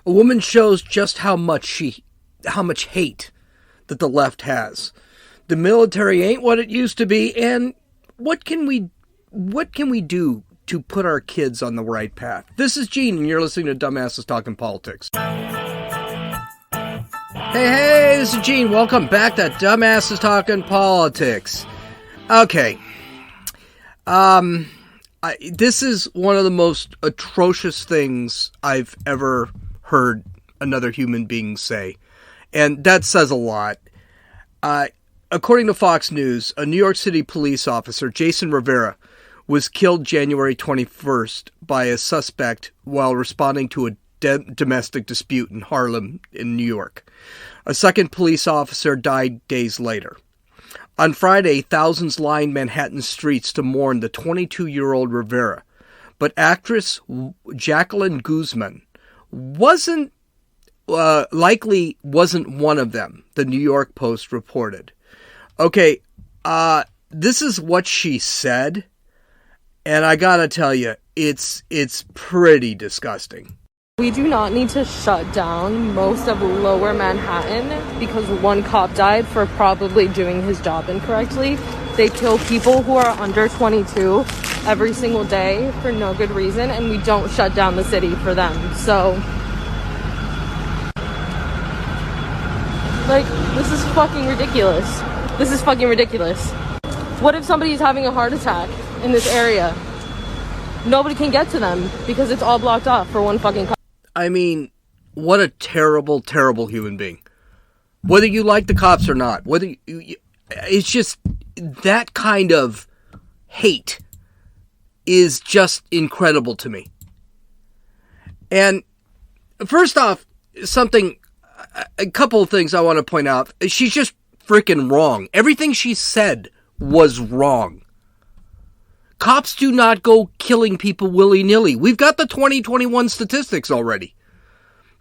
A woman shows just how much hate that the left has. The military ain't what it used to be, and what can we do to put our kids on the right path? This is Gene, and you're listening to Dumbasses Talking Politics. Hey, this is Gene. Welcome back to Dumbasses Talking Politics. Okay. This is one of the most atrocious things I've ever heard another human being say. And that says a lot. According to Fox News, a New York City police officer, Jason Rivera, was killed January 21st by a suspect while responding to a domestic dispute in Harlem, in New York. A second police officer died days later. On Friday, thousands lined Manhattan streets to mourn the 22-year-old Rivera. But actress Jacqueline Guzman likely wasn't one of them, the New York Post reported. Okay, this is what she said, and I gotta tell you, it's pretty disgusting. We do not need to shut down most of lower Manhattan because one cop died for probably doing his job incorrectly. They kill people who are under 22 every single day for no good reason, and we don't shut down the city for them. So, like, this is fucking ridiculous. This is fucking ridiculous. What if somebody's having a heart attack in this area? Nobody can get to them because it's all blocked off for one fucking cop. I mean, what a terrible, terrible human being. Whether you like the cops or not, it's just that kind of hate is just incredible to me. And first off, a couple of things I want to point out. She's just freaking wrong. Everything she said was wrong. Cops do not go killing people willy-nilly. We've got the 2021 statistics already.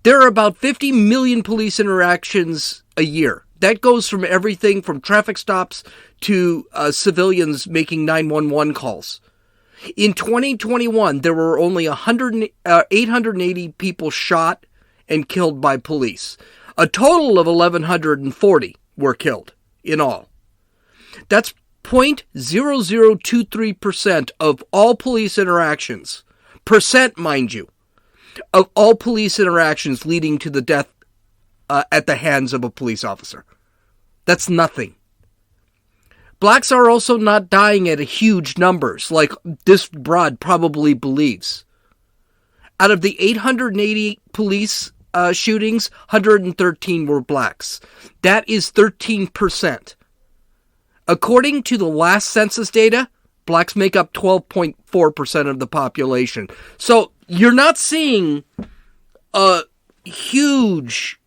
There are about 50 million police interactions a year. That goes from everything from traffic stops to civilians making 911 calls. In 2021, there were only 880 people shot and killed by police. A total of 1,140 were killed in all. That's 0.0023% of all police interactions. Percent, mind you, of all police interactions leading to the death at the hands of a police officer. That's nothing. Blacks are also not dying at huge numbers, like this broad probably believes. Out of the 880 police shootings, 113 were blacks. That is 13%. According to the last census data, blacks make up 12.4% of the population. So you're not seeing a huge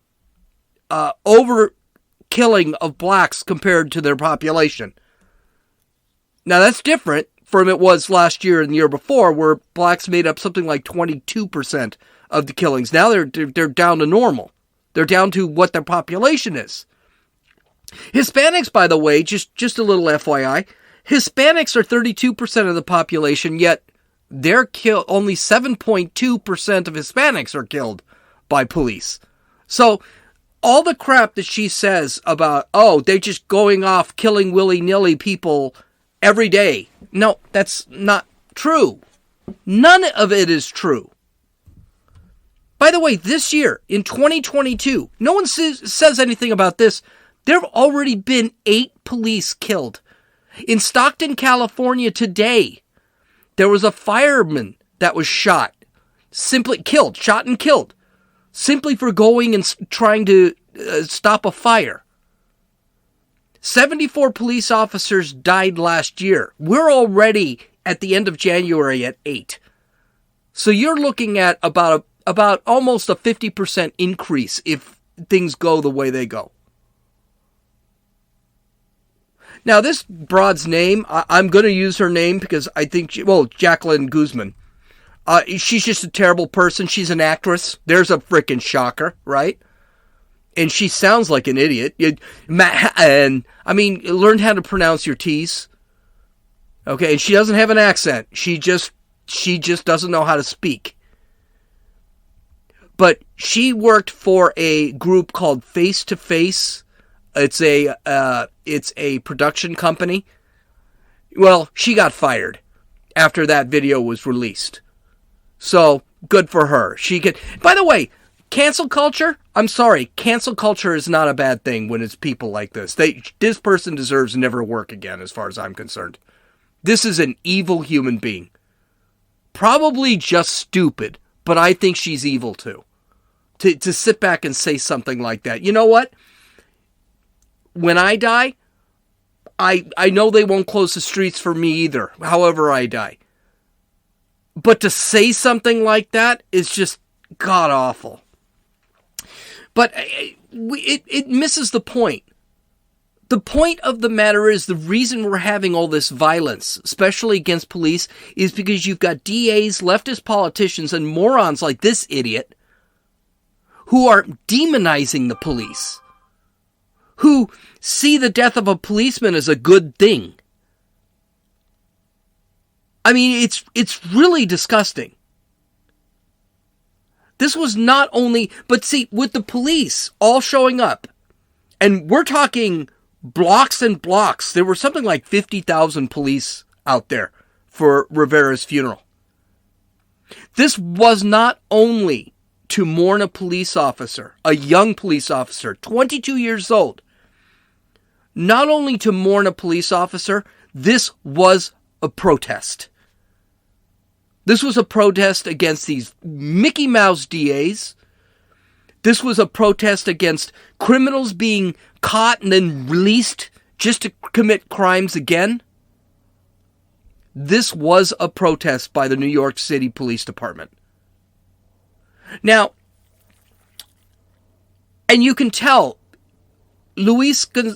overkilling of blacks compared to their population. Now that's different from it was last year and the year before, where blacks made up something like 22% of the killings. Now they're down to normal. They're down to what their population is. Hispanics, by the way, just a little FYI, Hispanics are 32% of the population, yet they're killed. Only 7.2% of Hispanics are killed by police. So all the crap that she says about, they're just going off killing willy-nilly people every day. No, that's not true. None of it is true. By the way, this year, in 2022, no one says anything about this. There have already been 8 police killed. In Stockton, California today, there was a fireman that was shot and killed, simply for going and trying to stop a fire. 74 police officers died last year. We're already at the end of January at 8. So you're looking at about almost a 50% increase if things go the way they go. Now, this broad's name, I'm going to use her name because I think, Jacqueline Guzman. She's just a terrible person. She's an actress. There's a freaking shocker, right? And she sounds like an idiot. Learn how to pronounce your T's. Okay, and she doesn't have an accent. She just doesn't know how to speak. But She worked for a group called Face to Face. It's a production company. Well, she got fired after that video was released. So, good for her. She could. By the way, cancel culture? I'm sorry, cancel culture is not a bad thing when it's people like this. This person deserves to never work again, as far as I'm concerned. This is an evil human being. Probably just stupid, but I think she's evil too. To sit back and say something like that. You know what? When I die, I know they won't close the streets for me either, however I die. But to say something like that is just god-awful. But it misses the point. The point of the matter is the reason we're having all this violence, especially against police, is because you've got DAs, leftist politicians, and morons like this idiot who are demonizing the police, who see the death of a policeman as a good thing. I mean, it's really disgusting. This was not only, but see, with the police all showing up, and we're talking blocks and blocks. There were something like 50,000 police out there for Rivera's funeral. This was not only to mourn a police officer, a young police officer, 22 years old. Not only to mourn a police officer, this was a protest. This was a protest against these Mickey Mouse DAs. This was a protest against criminals being caught and then released just to commit crimes again. This was a protest by the New York City Police Department. Now, and you can tell, Jason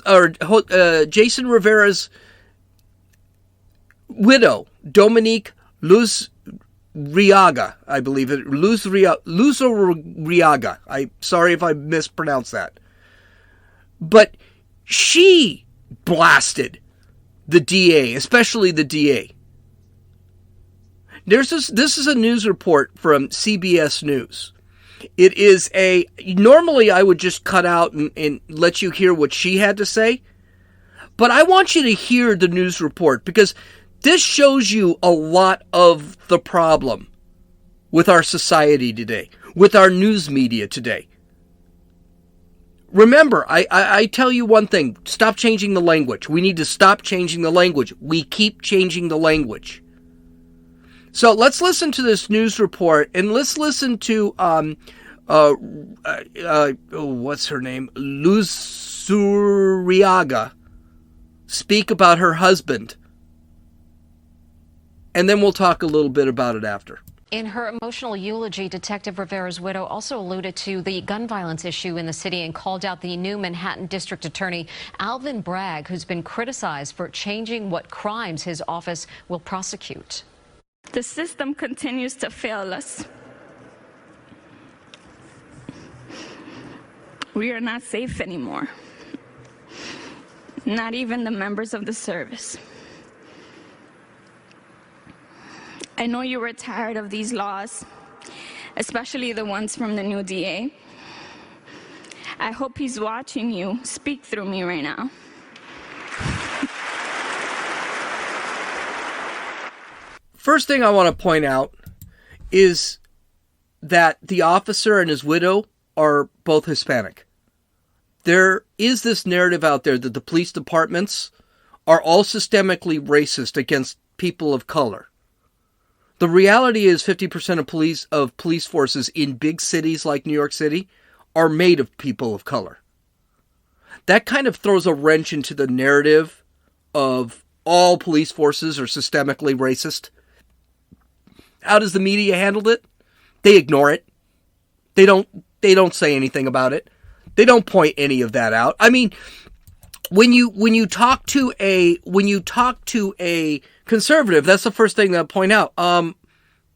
Rivera's widow, Dominique Luzuriaga, I believe it, Luzuriaga. I'm sorry if I mispronounced that. But she blasted the DA, especially the DA. This is a news report from CBS News. It is normally I would just cut out and let you hear what she had to say. But I want you to hear the news report because this shows you a lot of the problem with our society today, with our news media today. Remember, I tell you one thing, stop changing the language. We need to stop changing the language. We keep changing the language. So let's listen to this news report, and let's listen to, what's her name? Luzuriaga speak about her husband. And then we'll talk a little bit about it after. In her emotional eulogy, Detective Rivera's widow also alluded to the gun violence issue in the city and called out the new Manhattan District Attorney Alvin Bragg, who's been criticized for changing what crimes his office will prosecute. The system continues to fail us. We are not safe anymore. Not even the members of the service. I know you were tired of these laws, especially the ones from the new DA. I hope he's watching you speak through me right now. First thing I want to point out is that the officer and his widow are both Hispanic. There is this narrative out there that the police departments are all systemically racist against people of color. The reality is 50% of police forces in big cities like New York City are made of people of color. That kind of throws a wrench into the narrative of all police forces are systemically racist. How does the media handle it? They ignore it. They don't say anything about it. They don't point any of that out. I mean, when you talk to a conservative, that's the first thing they'll point out.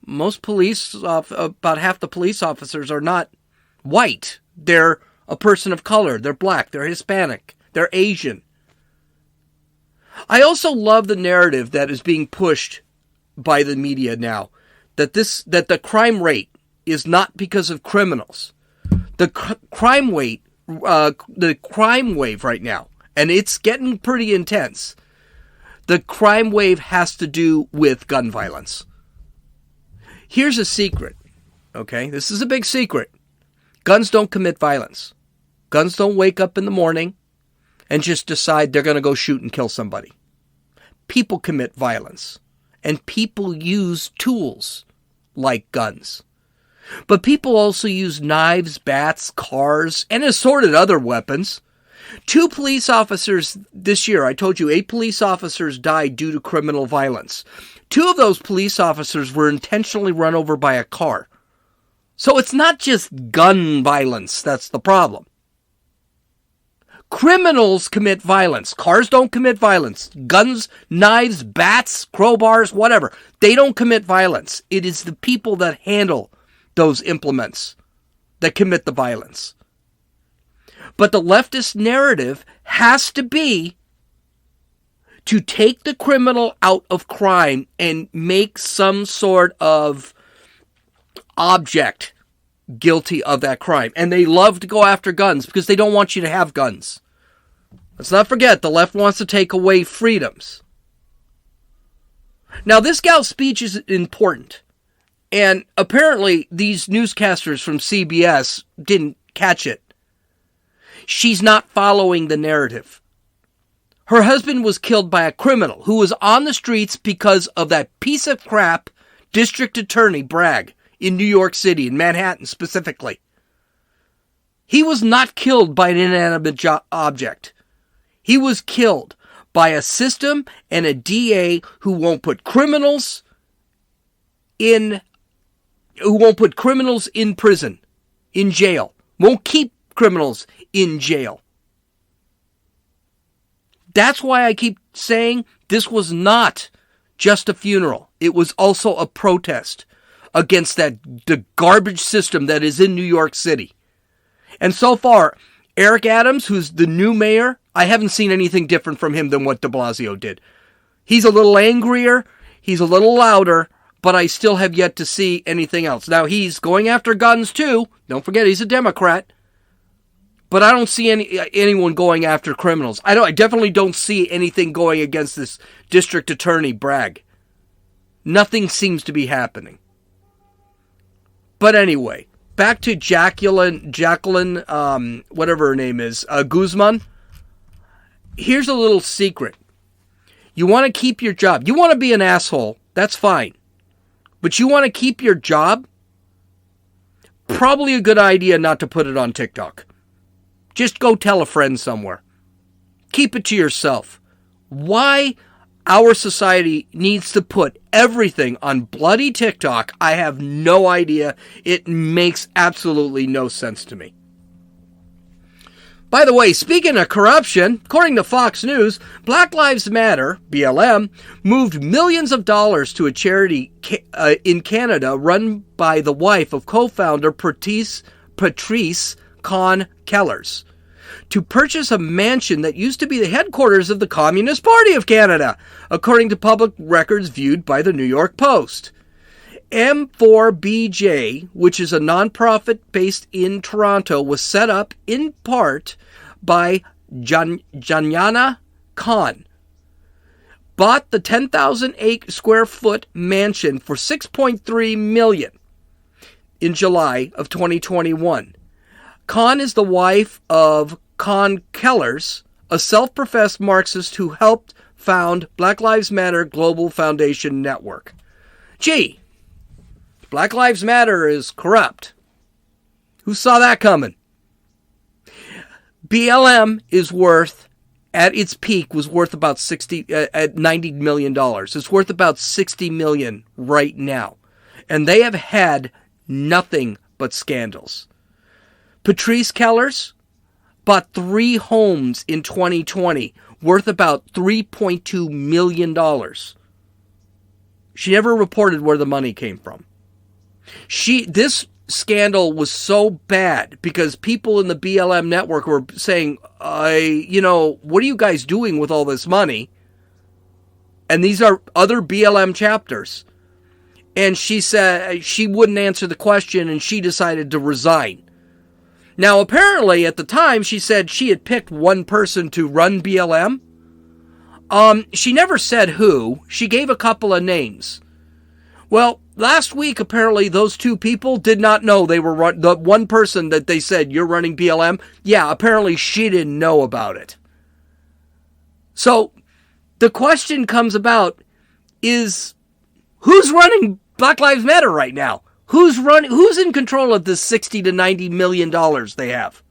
Most police, about half the police officers are not white. They're a person of color. They're black. They're Hispanic. They're Asian. I also love the narrative that is being pushed by the media now, that the crime rate is not because of criminals, The crime wave right now, and it's getting pretty intense. The crime wave has to do with gun violence. Here's a secret, okay? This is a big secret. Guns don't commit violence. Guns don't wake up in the morning and just decide they're going to go shoot and kill somebody. People commit violence, and people use tools like guns. But people also use knives, bats, cars, and assorted other weapons. 2 police officers this year, I told you 8 police officers died due to criminal violence. 2 of those police officers were intentionally run over by a car. So it's not just gun violence that's the problem. Criminals commit violence. Cars don't commit violence. Guns, knives, bats, crowbars, whatever. They don't commit violence. It is the people that handle those implements that commit the violence. But the leftist narrative has to be to take the criminal out of crime and make some sort of object guilty of that crime. And they love to go after guns because they don't want you to have guns. Let's not forget, the left wants to take away freedoms. Now, this gal's speech is important. And apparently, these newscasters from CBS didn't catch it. She's not following the narrative. Her husband was killed by a criminal who was on the streets because of that piece of crap District Attorney Bragg in New York City, in Manhattan specifically. He was not killed by an inanimate object. He was killed by a system and a DA who won't put criminals in prison, in jail. Won't keep criminals in jail. That's why I keep saying this was not just a funeral. It was also a protest against the garbage system that is in New York City. And so far, Eric Adams, who's the new mayor, I haven't seen anything different from him than what de Blasio did. He's a little angrier, he's a little louder, but I still have yet to see anything else. Now, he's going after guns too. Don't forget, he's a Democrat. But I don't see anyone going after criminals. I definitely don't see anything going against this District Attorney Bragg. Nothing seems to be happening. But anyway, back to Jacqueline, whatever her name is, Guzman. Here's a little secret. You want to keep your job. You want to be an asshole. That's fine. But you want to keep your job? Probably a good idea not to put it on TikTok. Just go tell a friend somewhere. Keep it to yourself. Why our society needs to put everything on bloody TikTok, I have no idea. It makes absolutely no sense to me. By the way, speaking of corruption, according to Fox News, Black Lives Matter, BLM, moved millions of dollars to a charity in Canada run by the wife of co-founder Patrice Kahn Kellers to purchase a mansion that used to be the headquarters of the Communist Party of Canada, according to public records viewed by the New York Post. M4BJ, which is a nonprofit based in Toronto, was set up in part by Janyana Khan. Bought the 10,000 square foot mansion for $6.3 million in July of 2021. Khan is the wife of Kahn Kellers, a self-professed Marxist who helped found Black Lives Matter Global Foundation Network. Gee, Black Lives Matter is corrupt. Who saw that coming? BLM is worth, at its peak, was worth about $90 million. It's worth about $60 million right now. And they have had nothing but scandals. Patrice Kellers bought 3 homes in 2020, worth about $3.2 million. She never reported where the money came from. This scandal was so bad because people in the BLM network were saying, what are you guys doing with all this money? And these are other BLM chapters. And she said she wouldn't answer the question and she decided to resign. Now, apparently, at the time, she said she had picked one person to run BLM. She never said who. She gave a couple of names. Well, last week, apparently, those two people did not know they were the one person that they said, you're running BLM. Yeah, apparently she didn't know about it. So, the question comes about is, who's running Black Lives Matter right now? Who's in control of this $60 to $90 million they have?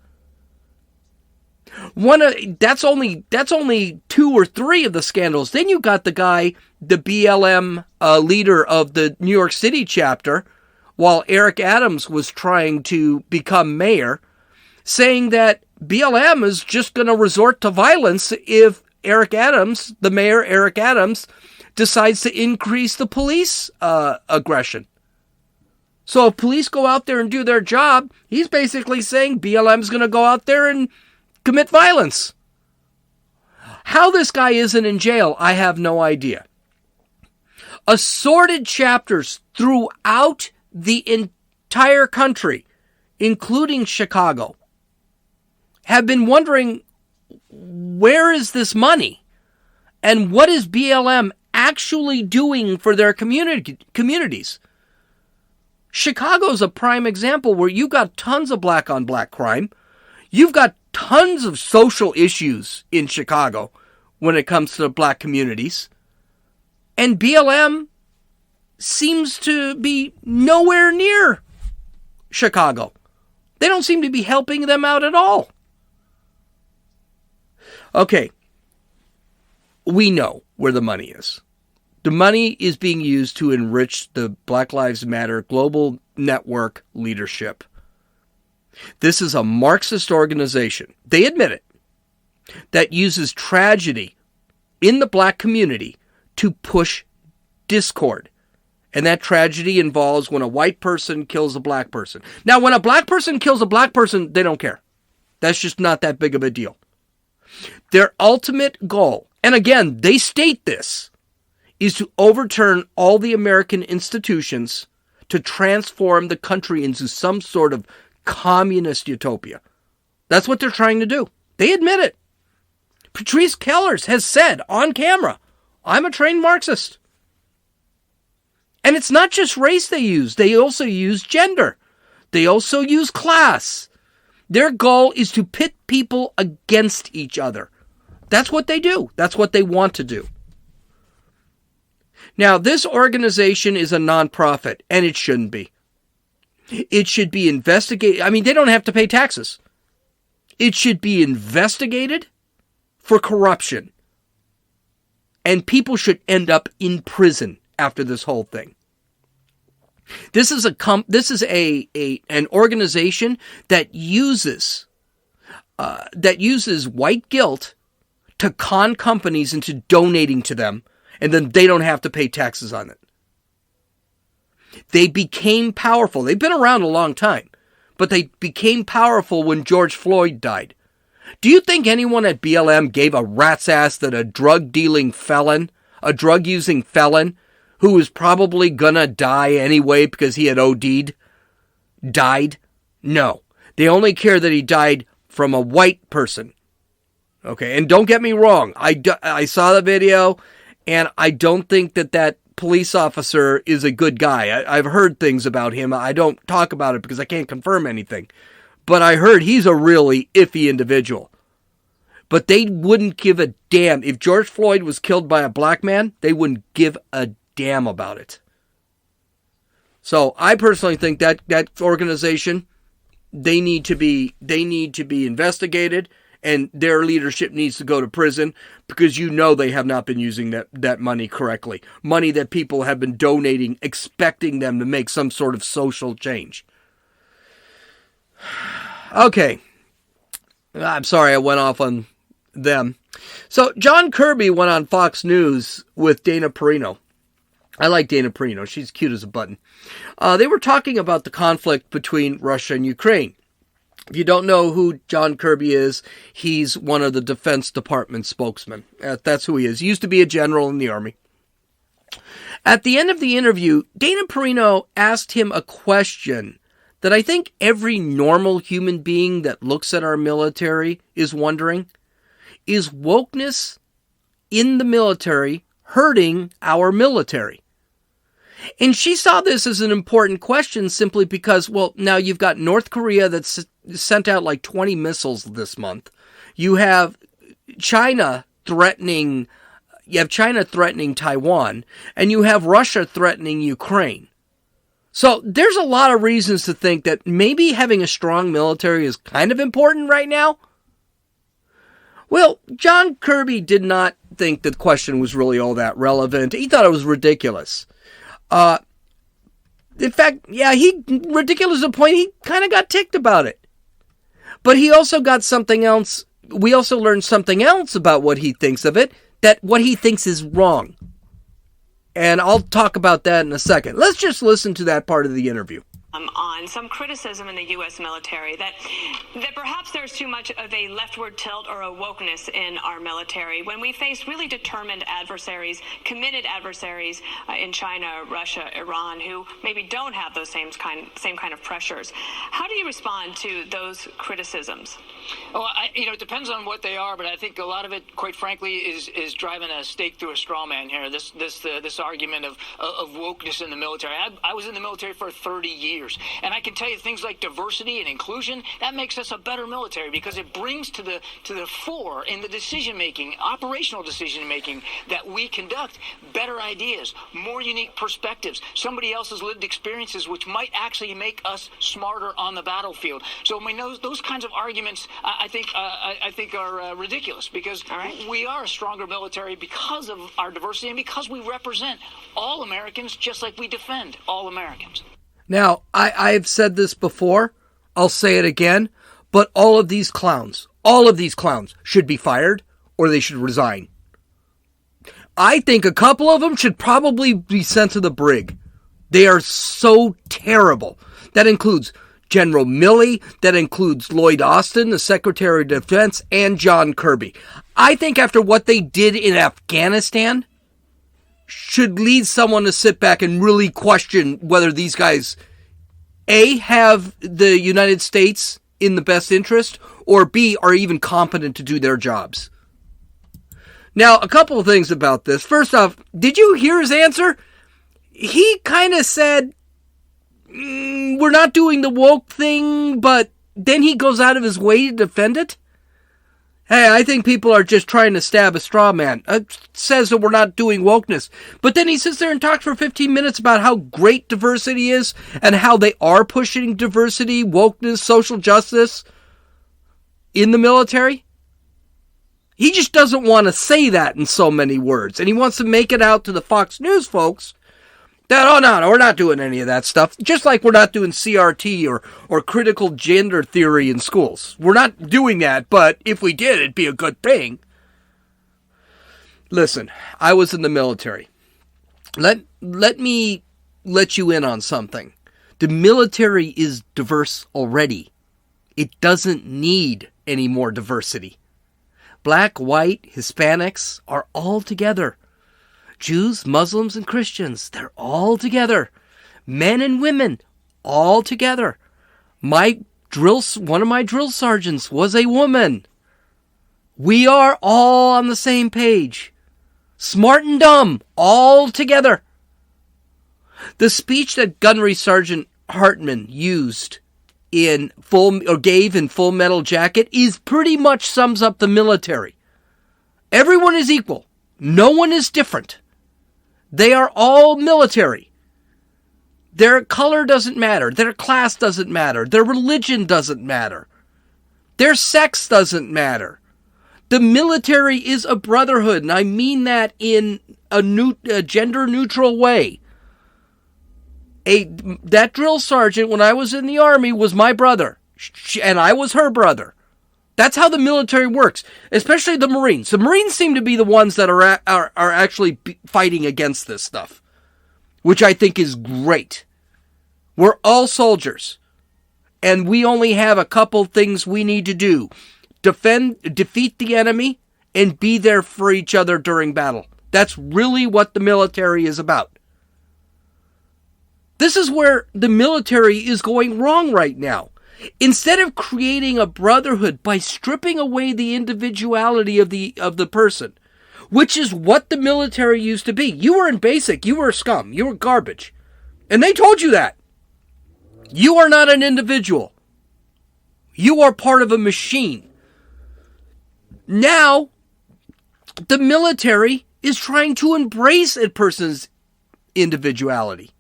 That's only 2 or 3 of the scandals. Then you got the guy, the BLM leader of the New York City chapter, while Eric Adams was trying to become mayor, saying that BLM is just going to resort to violence if Eric Adams, the mayor Eric Adams, decides to increase the police aggression. So if police go out there and do their job, he's basically saying BLM's going to go out there and commit violence. How this guy isn't in jail, I have no idea. Assorted chapters throughout the entire country, including Chicago, have been wondering, where is this money? And what is BLM actually doing for their communities? Chicago's a prime example where you got tons of black on black crime. You've got tons of social issues in Chicago when it comes to the black communities. And BLM seems to be nowhere near Chicago. They don't seem to be helping them out at all. Okay, we know where the money is. The money is being used to enrich the Black Lives Matter global network leadership. This is a Marxist organization, they admit it, that uses tragedy in the black community to push discord. And that tragedy involves when a white person kills a black person. Now, when a black person kills a black person, they don't care. That's just not that big of a deal. Their ultimate goal, and again, they state this, is to overturn all the American institutions to transform the country into some sort of communist utopia. That's what they're trying to do. They admit it. Patrice Kellers has said on camera, I'm a trained Marxist. And it's not just race they use. They also use gender. They also use class. Their goal is to pit people against each other. That's what they do. That's what they want to do. Now, this organization is a nonprofit, and it shouldn't be. It should be investigated. I mean, they don't have to pay taxes. It should be investigated for corruption. And people should end up in prison after this whole thing. This is an organization that uses white guilt to con companies into donating to them, and then they don't have to pay taxes on it. They became powerful. They've been around a long time, but they became powerful when George Floyd died. Do you think anyone at BLM gave a rat's ass that a drug-dealing felon, a drug-using felon, who was probably gonna die anyway because he had OD'd, died? No. They only care that he died from a white person. Okay, and don't get me wrong. I saw the video, and I don't think that police officer is a good guy. I've heard things about him. I don't talk about it because I can't confirm anything. But I heard he's a really iffy individual. But they wouldn't give a damn. If George Floyd was killed by a black man, they wouldn't give a damn about it. So I personally think that organization, they need to be investigated, and their leadership needs to go to prison, because they have not been using that money correctly. Money that people have been donating, expecting them to make some sort of social change. Okay. I'm sorry I went off on them. So John Kirby went on Fox News with Dana Perino. I like Dana Perino. She's cute as a button. They were talking about the conflict between Russia and Ukraine. If you don't know who John Kirby is, he's one of the Defense Department spokesmen. That's who he is. He used to be a general in the Army. At the end of the interview, Dana Perino asked him a question that I think every normal human being that looks at our military is wondering? Is wokeness in the military hurting our military? And she saw this as an important question simply because, well, now you've got North Korea that's sent out like 20 missiles this month. You have China threatening Taiwan, and you have Russia threatening Ukraine. So there's a lot of reasons to think that maybe having a strong military is kind of important right now. Well, John Kirby did not think that the question was really all that relevant. He thought it was ridiculous. In fact, yeah, ridiculous to the point he kind of got ticked about it. But he also got something else. We also learned something else about what he thinks of it, that what he thinks is wrong. And I'll talk about that in a second. Let's just listen to that part of the interview. On some criticism in the U.S. military that perhaps there's too much of a leftward tilt or a wokeness in our military when we face really determined adversaries, committed adversaries in China, Russia, Iran, who maybe don't have those same kind of pressures. How do you respond to those criticisms? Well, it depends on what they are, but I think a lot of it, quite frankly, is driving a stake through a straw man here. This argument of wokeness in the military. I was in the military for 30 years. And I can tell you things like diversity and inclusion, that makes us a better military because it brings to the fore in the decision-making, operational decision-making that we conduct, better ideas, more unique perspectives, somebody else's lived experiences, which might actually make us smarter on the battlefield. So those kinds of arguments, I think are ridiculous because we are a stronger military because of our diversity and because we represent all Americans just like we defend all Americans. Now, I've said this before, I'll say it again, but all of these clowns should be fired or they should resign. I think a couple of them should probably be sent to the brig. They are so terrible. That includes General Milley, that includes Lloyd Austin, the Secretary of Defense, and John Kirby. I think after what they did in Afghanistan, should lead someone to sit back and really question whether these guys, A, have the United States in the best interest, or B, are even competent to do their jobs. Now, a couple of things about this. First off, did you hear his answer? He kind of said, we're not doing the woke thing, but then he goes out of his way to defend it? Hey, I think people are just trying to stab a straw man. Says that we're not doing wokeness. But then he sits there and talks for 15 minutes about how great diversity is and how they are pushing diversity, wokeness, social justice in the military. He just doesn't want to say that in so many words. And he wants to make it out to the Fox News folks that, oh, no, we're not doing any of that stuff. Just like we're not doing CRT or critical gender theory in schools. We're not doing that, but if we did, it'd be a good thing. Listen, I was in the military. Let me let you in on something. The military is diverse already. It doesn't need any more diversity. Black, white, Hispanics are all together. Jews, Muslims, and Christians, they're all together. Men and women, all together. One of my drill sergeants was a woman. We are all on the same page. Smart and dumb, all together. The speech that Gunnery Sergeant Hartman gave in Full Metal Jacket pretty much sums up the military. Everyone is equal. No one is different. They are all military. Their color doesn't matter. Their class doesn't matter. Their religion doesn't matter. Their sex doesn't matter. The military is a brotherhood, and I mean that in a gender-neutral way. That drill sergeant, when I was in the Army, was my brother, and I was her brother. That's how the military works, especially the Marines. The Marines seem to be the ones that are actually fighting against this stuff, which I think is great. We're all soldiers, and we only have a couple things we need to do. Defeat the enemy, and be there for each other during battle. That's really what the military is about. This is where the military is going wrong right now. Instead of creating a brotherhood by stripping away the individuality of the person, which is what the military used to be. You were in basic, you were scum, you were garbage. And they told you that. You are not an individual. You are part of a machine. Now, the military is trying to embrace a person's individuality.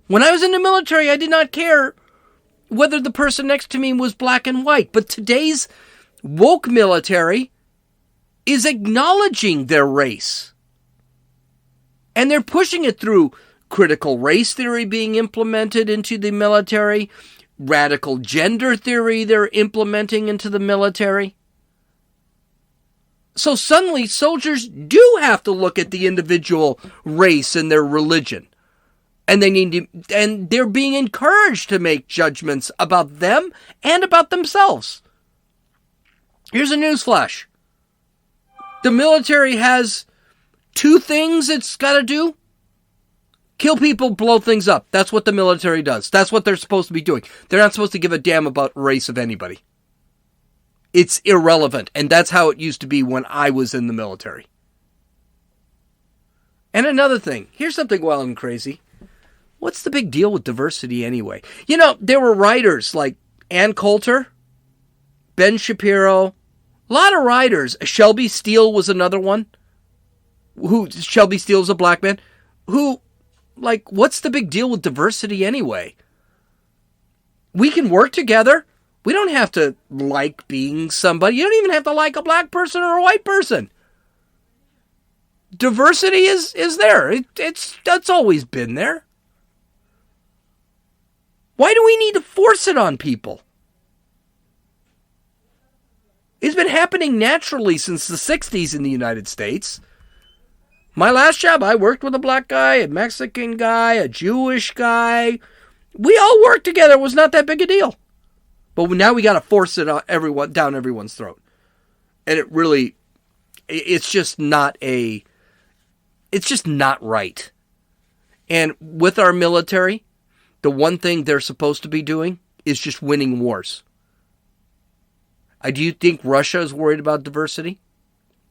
When I was in the military, I did not care whether the person next to me was black and white. But today's woke military is acknowledging their race. And they're pushing it through critical race theory being implemented into the military, radical gender theory they're implementing into the military. So suddenly soldiers do have to look at the individual race and their religion. And and they're being encouraged to make judgments about them and about themselves. Here's a newsflash. The military has 2 things it's got to do. Kill people, blow things up. That's what the military does. That's what they're supposed to be doing. They're not supposed to give a damn about race of anybody. It's irrelevant. And that's how it used to be when I was in the military. And another thing. Here's something wild and crazy. What's the big deal with diversity anyway? You know, there were writers like Ann Coulter, Ben Shapiro, a lot of writers. Shelby Steele was another one. Shelby Steele's a black man. What's the big deal with diversity anyway? We can work together. We don't have to like being somebody. You don't even have to like a black person or a white person. Diversity is there. That's always been there. Why do we need to force it on people? It's been happening naturally since the 60s in the United States. My last job, I worked with a black guy, a Mexican guy, a Jewish guy. We all worked together. It was not that big a deal. But now we got to force it on down everyone's throat. And it's just not right. And with our military, the one thing they're supposed to be doing is just winning wars. Do you think Russia is worried about diversity?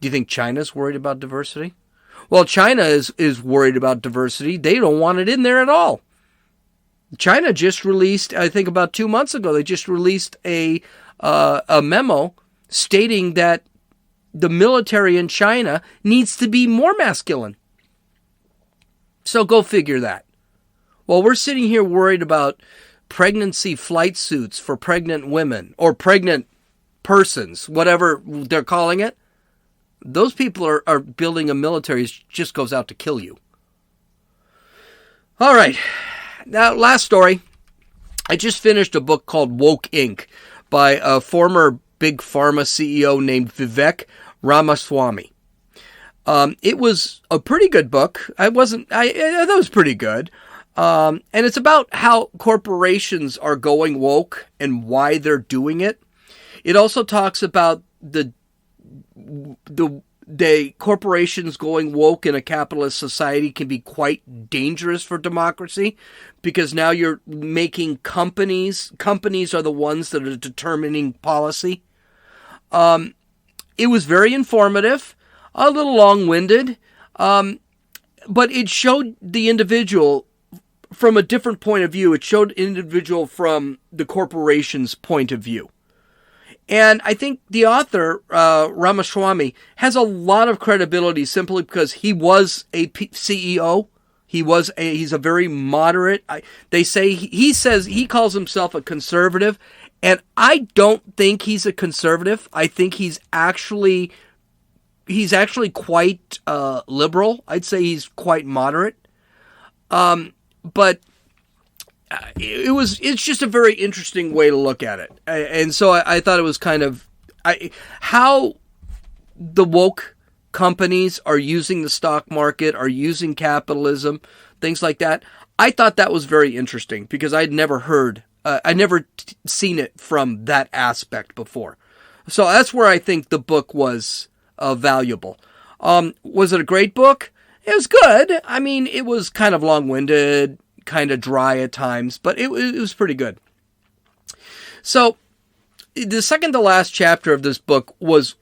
Do you think China is worried about diversity? Well, China is worried about diversity. They don't want it in there at all. China just released, I think about 2 months ago, they just released a memo stating that the military in China needs to be more masculine. So go figure that. Well, we're sitting here worried about pregnancy flight suits for pregnant women or pregnant persons, whatever they're calling it. Those people are building a military that just goes out to kill you. All right. Now, last story. I just finished a book called Woke Inc. by a former big pharma CEO named Vivek Ramaswamy. It was a pretty good book. I thought it was pretty good. And it's about how corporations are going woke and why they're doing it. It also talks about the corporations going woke in a capitalist society can be quite dangerous for democracy because now you're making companies are the ones that are determining policy. It was very informative, a little long-winded, but it showed the individual from a different point of view. It showed individual from the corporation's point of view. And I think the author, Ramaswamy, has a lot of credibility simply because he was a CEO. He's a very moderate. He calls himself a conservative. And I don't think he's a conservative. I think he's actually quite liberal. I'd say he's quite moderate. But it's just a very interesting way to look at it. And so I thought it was kind of how the woke companies are using the stock market, are using capitalism, things like that. I thought that was very interesting because I'd never seen it from that aspect before. So that's where I think the book was valuable. Was it a great book? It was good. I mean, it was kind of long-winded, kind of dry at times, but it was pretty good. So the second to last chapter of this book was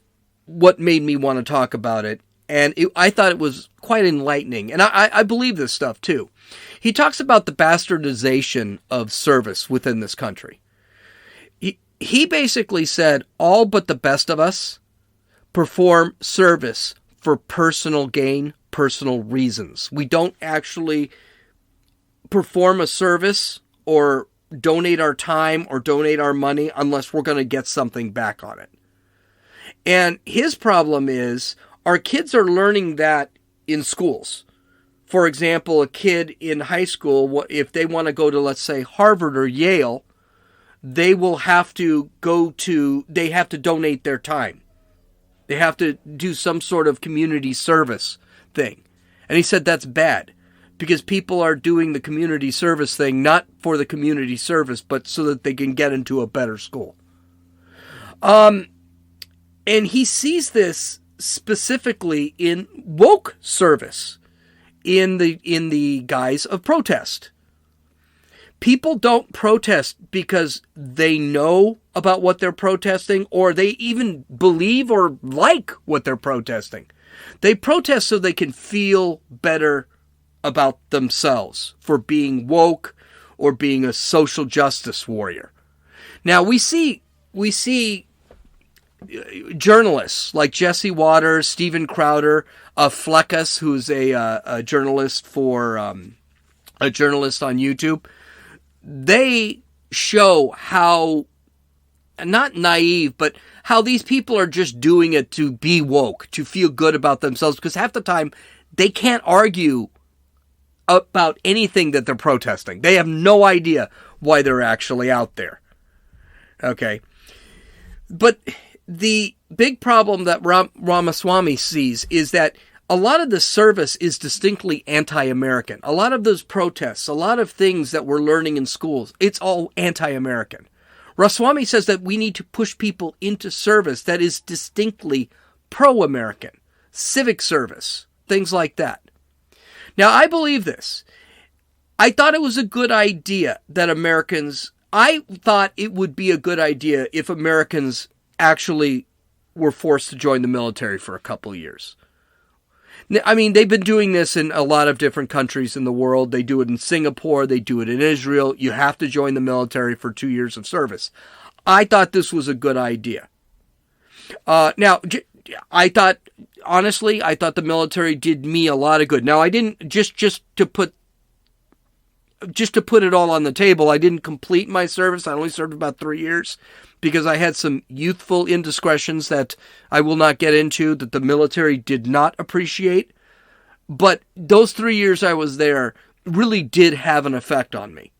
what made me want to talk about it. And I thought it was quite enlightening. And I believe this stuff too. He talks about the bastardization of service within this country. He basically said all but the best of us perform service for personal gain, personal reasons. We don't actually perform a service or donate our time or donate our money unless we're going to get something back on it. And his problem is our kids are learning that in schools. For example, a kid in high school, if they want to go to, let's say, Harvard or Yale, they have to donate their time. They have to do some sort of community service thing. And he said that's bad because people are doing the community service thing not for the community service, but so that they can get into a better school. And he sees this specifically in woke service, in the guise of protest. People don't protest because they know about what they're protesting or they even believe or like what they're protesting. They protest so they can feel better about themselves for being woke or being a social justice warrior. Now we see journalists like Jesse Waters, Steven Crowder, Fleckus, who's a journalist a journalist on YouTube. They show how, not naive, but how these people are just doing it to be woke, to feel good about themselves, because half the time they can't argue about anything that they're protesting. They have no idea why they're actually out there. Okay. But the big problem that Ramaswamy sees is that a lot of the service is distinctly anti-American. A lot of those protests, a lot of things that we're learning in schools, it's all anti-American. Ramaswamy says that we need to push people into service that is distinctly pro-American. Civic service, things like that. Now, I believe this. I thought it was a good idea that I thought it would be a good idea if Americans actually were forced to join the military for a couple of years. I mean, they've been doing this in a lot of different countries in the world. They do it in Singapore. They do it in Israel. You have to join the military for 2 years of service. I thought this was a good idea. Now, I thought the military did me a lot of good. Now, I didn't just to put it all on the table. I didn't complete my service. I only served about 3 years because I had some youthful indiscretions that I will not get into that the military did not appreciate. But those 3 years I was there really did have an effect on me.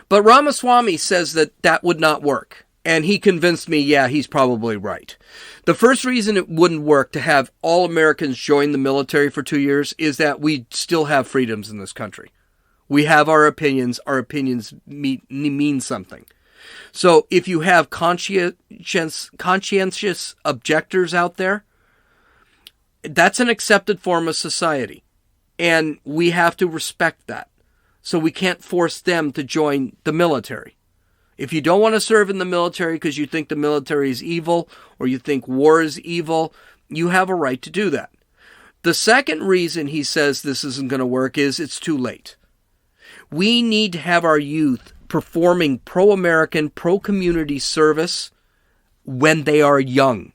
But Ramaswamy says that would not work. And he convinced me, yeah, he's probably right. The first reason it wouldn't work to have all Americans join the military for 2 years is that we still have freedoms in this country. We have our opinions. Our opinions mean something. So if you have conscientious objectors out there, that's an accepted form of society. And we have to respect that. So we can't force them to join the military. If you don't want to serve in the military because you think the military is evil or you think war is evil, you have a right to do that. The second reason he says this isn't going to work is it's too late. We need to have our youth performing pro-American, pro-community service when they are young.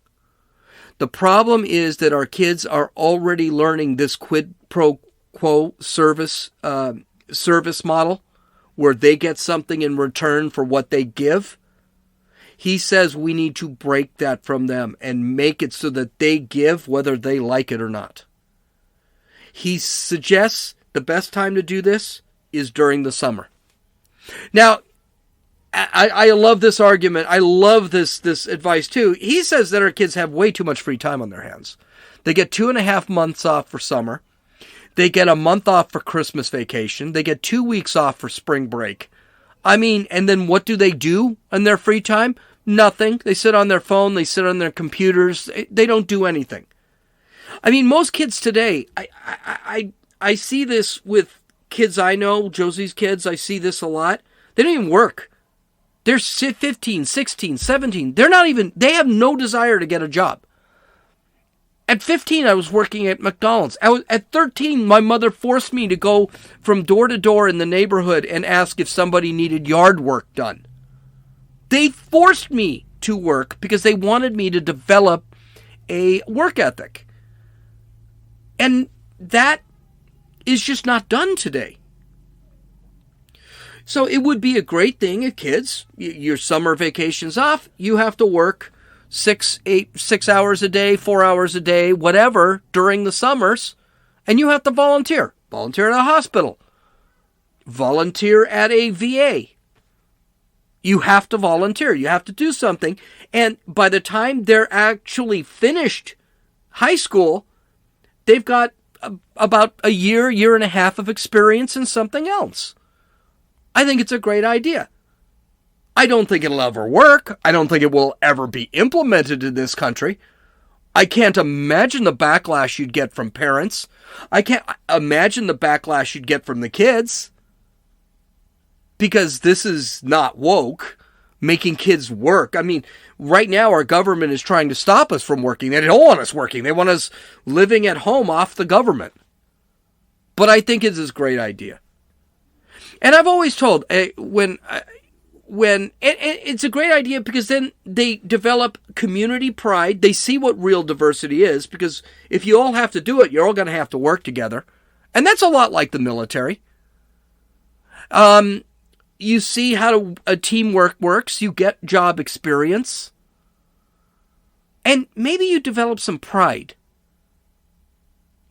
The problem is that our kids are already learning this quid pro quo service model where they get something in return for what they give. He says we need to break that from them and make it so that they give whether they like it or not. He suggests the best time to do this is during the summer. Now, I love this argument. I love this advice too. He says that our kids have way too much free time on their hands. They get 2.5 months off for summer. They get a month off for Christmas vacation. They get 2 weeks off for spring break. I mean, and then what do they do in their free time? Nothing. They sit on their phone. They sit on their computers. They don't do anything. I mean, most kids today, I see this with kids I know, Josie's kids, I see this a lot. They don't even work. They're 15, 16, 17. They have no desire to get a job. At 15, I was working at McDonald's. At 13, my mother forced me to go from door to door in the neighborhood and ask if somebody needed yard work done. They forced me to work because they wanted me to develop a work ethic. And that is just not done today. So it would be a great thing if kids, your summer vacation's off, you have to work 6 hours a day, 4 hours a day, whatever, during the summers, and you have to volunteer. Volunteer at a hospital. Volunteer at a VA. You have to volunteer. You have to do something. And by the time they're actually finished high school, they've got about a year and a half of experience in something else. I think it's a great idea. I don't think it'll ever work. I don't think it will ever be implemented in this country. I can't imagine the backlash you'd get from parents. I can't imagine the backlash you'd get from the kids. Because this is not woke, making kids work. I mean, right now our government is trying to stop us from working. They don't want us working. They want us living at home off the government. But I think it's a great idea. And I've always told, when it's a great idea because then they develop community pride. They see what real diversity is, because if you all have to do it, you're all going to have to work together. And that's a lot like the military. You see how a teamwork works. You get job experience. And maybe you develop some pride.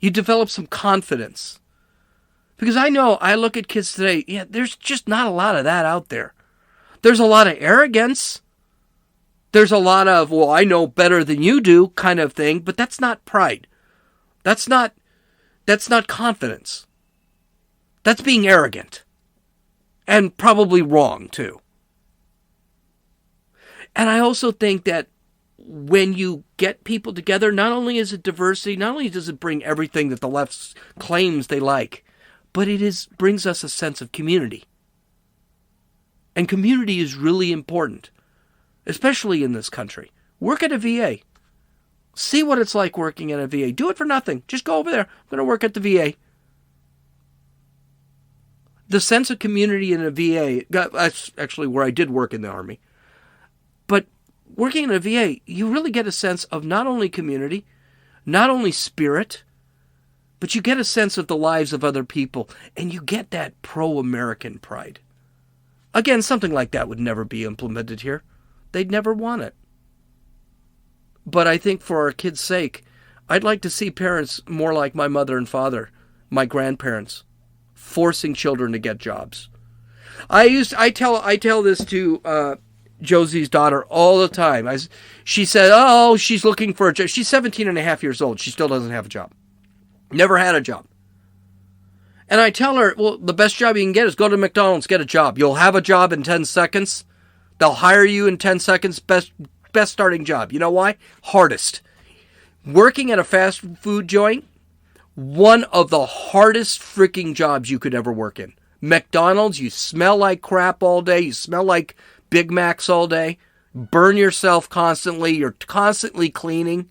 You develop some confidence. Because I know, I look at kids today, there's just not a lot of that out there. There's a lot of arrogance. There's a lot of, well, I know better than you do kind of thing, but that's not pride. That's not confidence. That's being arrogant. And probably wrong, too. And I also think that when you get people together, not only is it diversity, not only does it bring everything that the left claims they like, but it brings us a sense of community. And community is really important, especially in this country. Work at a VA. See what it's like working at a VA. Do it for nothing. Just go over there. I'm going to work at the VA. The sense of community in a VA, that's actually where I did work in the Army. But working in a VA, you really get a sense of not only community, not only spirit, but you get a sense of the lives of other people, and you get that pro-American pride. Again, something like that would never be implemented here. They'd never want it. But I think for our kids' sake, I'd like to see parents more like my mother and father, my grandparents, forcing children to get jobs. I tell this to Josie's daughter all the time. She said, oh, she's looking for a job. She's 17 and a half years old. She still doesn't have a job. Never had a job. And I tell her, well, the best job you can get is go to McDonald's, get a job. You'll have a job in 10 seconds. They'll hire you in 10 seconds. Best starting job. You know why? Hardest. Working at a fast food joint, one of the hardest freaking jobs you could ever work in. McDonald's, you smell like crap all day. You smell like Big Macs all day. Burn yourself constantly. You're constantly cleaning.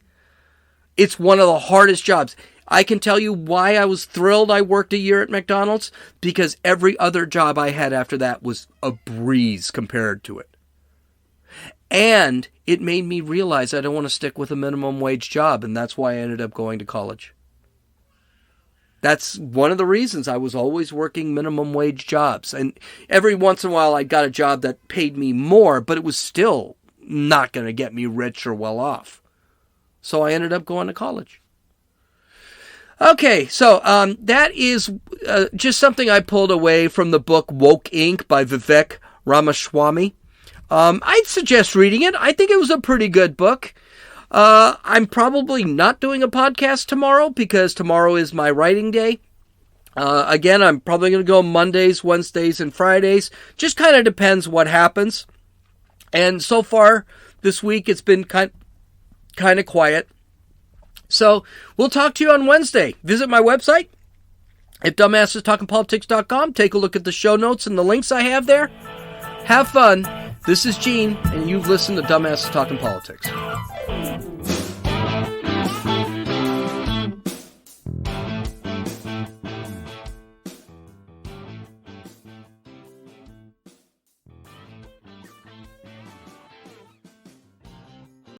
It's one of the hardest jobs. I can tell you why I was thrilled I worked a year at McDonald's, because every other job I had after that was a breeze compared to it. And it made me realize I don't want to stick with a minimum wage job, and that's why I ended up going to college. That's one of the reasons I was always working minimum wage jobs. And every once in a while I got a job that paid me more, but it was still not going to get me rich or well off. So I ended up going to college. Okay, so that is just something I pulled away from the book Woke Inc. by Vivek Ramaswamy. I'd suggest reading it. I think it was a pretty good book. I'm probably not doing a podcast tomorrow because tomorrow is my writing day. Again, I'm probably going to go Mondays, Wednesdays, and Fridays. Just kind of depends what happens. And so far this week, it's been kind of quiet. So we'll talk to you on Wednesday. Visit my website, at dumbassestalkingpolitics.com. Take a look at the show notes and the links I have there. Have fun. This is Gene, and you've listened to Dumbasses Talking Politics.